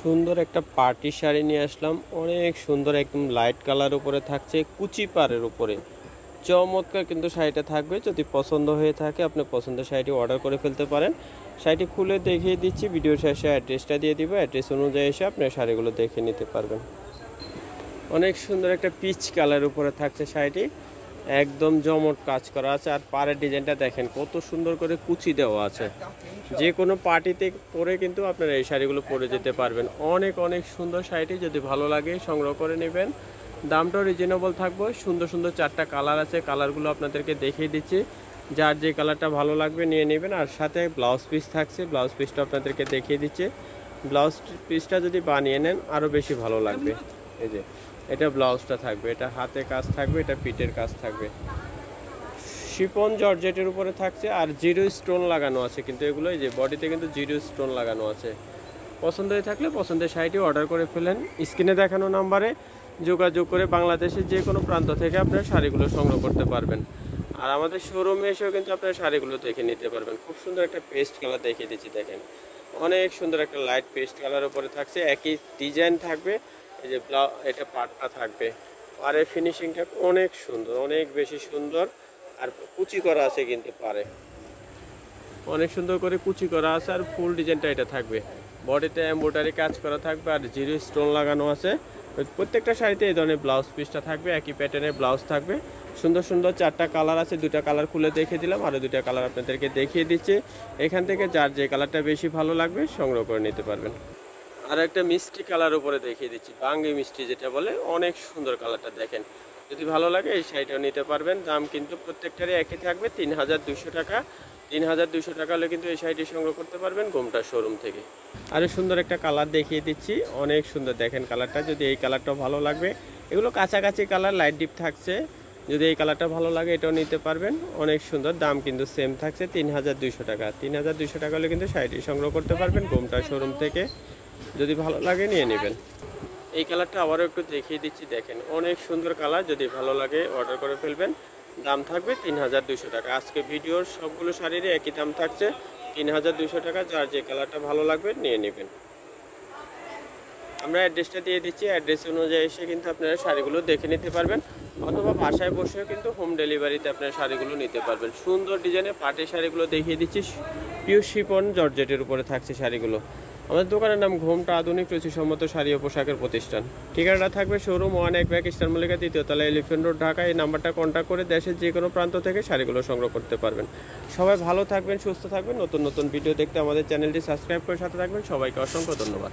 সুন্দর একটা পার্টি শাড়ি নিয়ে আসলাম। অনেক সুন্দর, একদম লাইট কালার উপরে থাকছে, কুচি পাড়ের উপরে চমৎকার কিন্তু শাড়িটা থাকবে। যদি পছন্দ হয়ে থাকে আপনি পছন্দের শাড়িটি অর্ডার করে ফেলতে পারেন। শাড়িটি খুলে দেখিয়ে দিচ্ছি, ভিডিওর শেষে অ্যাড্রেসটা দিয়ে দিব। অ্যাড্রেস অনুযায়ী এসে আপনি শাড়িগুলো দেখে নিতে পারবেন। অনেক সুন্দর একটা পিচ কালার উপরে থাকছে শাড়িটি, একদম জমট কাজ করা আছে। আর পাড়ের ডিজাইনটা দেখেন কত সুন্দর করে কুচি দেওয়া আছে। যে কোনো পার্টিতে পরে কিন্তু আপনারা এই শাড়িগুলো পরে যেতে পারবেন। অনেক অনেক সুন্দর শাড়িটি, যদি ভালো লাগে সংগ্রহ করে নেবেন। দামটাও রিজনেবল থাকবে। সুন্দর সুন্দর 4টা কালার আছে, কালারগুলো আপনাদেরকে দেখিয়ে দিচ্ছি। যার যে কালারটা ভালো লাগবে নিয়ে নেবেন। আর সাথে ব্লাউজ পিস থাকছে, ব্লাউজ পিসটা আপনাদেরকে দেখিয়ে দিচ্ছি। ব্লাউজ পিসটা যদি বানিয়ে নেন আরও বেশি ভালো লাগবে। এই যে এটা ব্লাউজটা থাকবে, এটা হাতে কাজ থাকবে, এটা পিঠের কাজ থাকবে। শিফন জর্জেটের উপরে থাকছে আর জিরো স্টোন লাগানো আছে, কিন্তু এগুলো এই যে বডিতে কিন্তু জিরো স্টোন লাগানো আছে। পছন্দ হয়ে থাকলে পছন্দের শাড়িটি অর্ডার করে ফেলেন। স্ক্রিনে দেখানো নাম্বারে যোগাযোগ করে বাংলাদেশের যে কোনো প্রান্ত থেকে আপনার শাড়িগুলো সংগ্রহ করতে পারবেন। আর আমাদের শোরুমে এসেও কিন্তু আপনার শাড়িগুলো দেখে নিতে পারবেন। খুব সুন্দর একটা পেস্ট কালার দেখিয়ে দিচ্ছি, দেখেন অনেক সুন্দর একটা লাইট পেস্ট কালার উপরে থাকছে। একই ডিজাইন থাকবে, এই যে এটা পাটটা থাকবে। আর এর ফিনিশিংটা অনেক সুন্দর, অনেক বেশি সুন্দর। আর কুচি করা আছে, কিন্তু পারে অনেক সুন্দর করে কুচি করা আছে। আর ফুল ডিজাইনটা এটা থাকবে, বডিতে এমব্রয়ডারি কাজ করা থাকবে আর জিরো স্টোন লাগানো আছে। প্রত্যেকটা শাড়িতে এই ধরনের ব্লাউজ পিসটা থাকবে, একই প্যাটার্নের ব্লাউজ থাকবে। সুন্দর সুন্দর 4টা কালার আছে, 2টা কালার খুলে দেখিয়ে দিলাম, আরও 2টা কালার আপনাদেরকে দেখিয়ে দিচ্ছি। এখান থেকে যার যে কালারটা বেশি ভালো লাগবে সংগ্রহ করে নিতে পারবেন। আর একটা মিষ্টি কালার উপরে দেখিয়ে দিচ্ছি, বাঙ্গি মিষ্টি যেটা বলে, অনেক সুন্দর কালারটা দেখেন। যদি ভালো লাগে এই শাড়িটাও নিতে পারবেন। দাম কিন্তু প্রত্যেকটারই একই থাকবে, 3200 টাকা। 3200 টাকা হলে কিন্তু এই শাড়িটি সংগ্রহ করতে পারবেন গোমটা শোরুম থেকে। আরও সুন্দর একটা কালার দেখিয়ে দিচ্ছি, অনেক সুন্দর দেখেন কালারটা। যদি এই কালারটাও ভালো লাগবে, এগুলো কাছাকাছি কালার, লাইট ডিপ থাকছে। যদি এই কালারটা ভালো লাগে এটাও নিতে পারবেন। অনেক সুন্দর, দাম কিন্তু সেম থাকছে 3200 টাকা। 3200 টাকা হলে কিন্তু শাড়িটি সংগ্রহ করতে পারবেন গোমটা শোরুম থেকে। যদি ভালো লাগে নিয়ে নেবেন। এই কালারটা আবারও একটু দেখিয়ে দিচ্ছি, দেখেন অনেক সুন্দর কালার। যদি ভালো লাগে অর্ডার করে ফেলবেন। দাম থাকবে 3200 টাকা। আজকে ভিডিওর সবগুলো শাড়িরই একই দাম থাকছে 3200 টাকা। যার যে কালারটা ভালো লাগবে নিয়ে নেবেন। আমরা অ্যাড্রেসটা দিয়ে দিচ্ছি, অ্যাড্রেস অনুযায়ী এসে কিন্তু আপনারা শাড়িগুলো দেখে নিতে পারবেন, অথবা বাসায় বসেও কিন্তু হোম ডেলিভারিতে আপনারা শাড়িগুলো নিতে পারবেন। সুন্দর ডিজাইনের পাটের শাড়িগুলো দেখিয়ে দিচ্ছি, পিওর শিফন জর্জেটের উপরে থাকছে শাড়িগুলো। আমাদের দোকানের নাম ঘোমটা আধুনিক রুচিসম্মত শাড়ি ও পোশাকের প্রতিষ্ঠান। ঠিকানাটা থাকবে শোরুম 1 ব্যাক ইস্টার্ন মল্লিকা 2য় তলা, এলিফ্যান্ট রোড, ঢাকা। এই নাম্বারটা কন্ট্যাক্ট করে দেশের যে কোনো প্রান্ত থেকে শাড়িগুলো সংগ্রহ করতে পারবেন। সবাই ভালো থাকবেন, সুস্থ থাকবেন। নতুন নতুন ভিডিও দেখতে আমাদের চ্যানেলটি সাবস্ক্রাইব করে সাথে থাকবেন। সবাইকে অসংখ্য ধন্যবাদ।